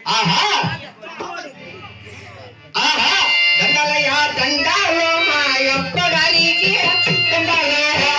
ఆహా ఆహా దండాలయ్యా దండాలు మా యొక్క గారికి దండాలయ్యా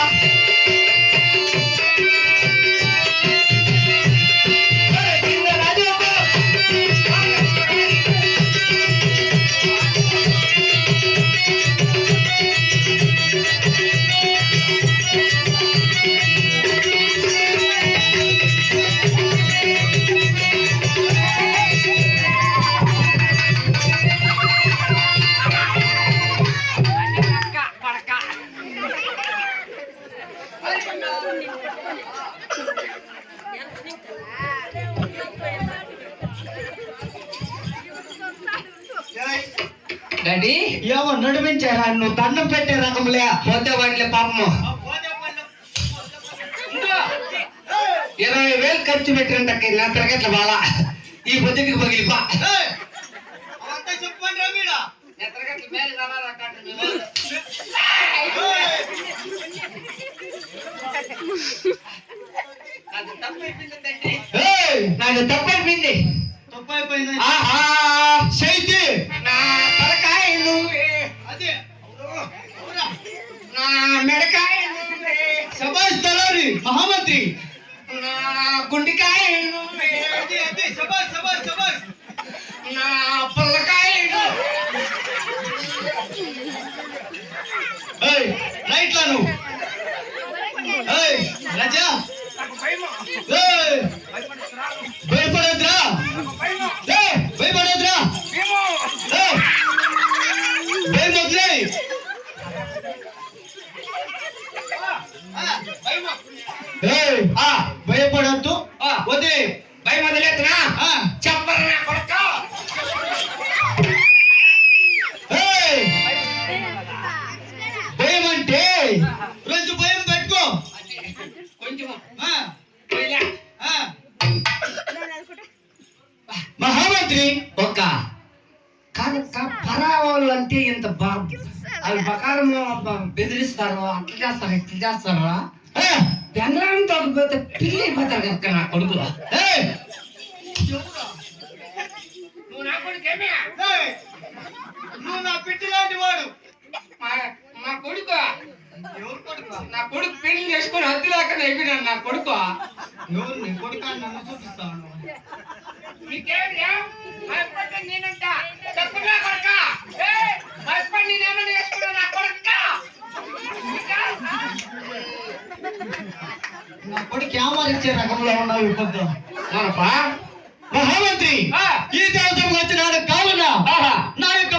డాడీ ఏమో నడిపించారా నువ్వు దండం పెట్టే రకంలే పోతే వాటిలే పాపము 20,000 ఖర్చు పెట్టినంత నా తరగట్ల బాలా ఈ పొద్దుకి పగిలిపా నాకు తప్పైపోయింది ఆహా శైతి నా తలకాయ నువ్వే అదే నా మెడకాయ నువ్వే సబాష్ తలారి మహామంత్రి నా గుండెకాయ నువ్వే అదే అదే సబాష్ సబాష్ సబాష్ నా పుల్లకాయ ఏయ్ రైట్లా నువ్వు ఏయ్ రాజా ఏయ్ భయపడొద్దురా ఏయ్ భయపడొద్దురా ఏయ్ భయపడొద్దులే ఏయ్ భయపడొద్దు వదిలే భయం వదిలేతున్నా చెప్పరు నా కొడుక ఏయ్ భయం అంటే రోజు భయం పెట్టుకో కొంచెం మహామంత్రి ఒక కనుక పరావాళ్ళు అంటే ఇంత అది బకారం బెదిరిస్తారు అట్లా చేస్తారు ఇట్లా చేస్తారా బెంగళూరు తోకపోతే పిల్లి అయిపోతారు కనుక నా కొడుకు నువ్వు నా కొడుకేమే నువ్వు నా పిట్టి లాంటి వాడు నా కొడుకు ఎవరు కొడుకు నా కొడుకు పెళ్లి చేసుకొని హద్దు లేకుండా అయిపోయినాడు నా కొడుకు ఎవరు నీ కొడుకు అని నన్ను చూపిస్తాను మీకేమియా భయపడ్డా నేనంట తప్పుగా కొడుక భయపడి నేనేమని చేసుకున్నా నా కొడుక నా కొడుకు ఏమారిచ్చే రకంలో ఉన్నావు ఇప్పుడు మనపా మహామంత్రి ఈ దేశం వచ్చినాడు కావున నా యొక్క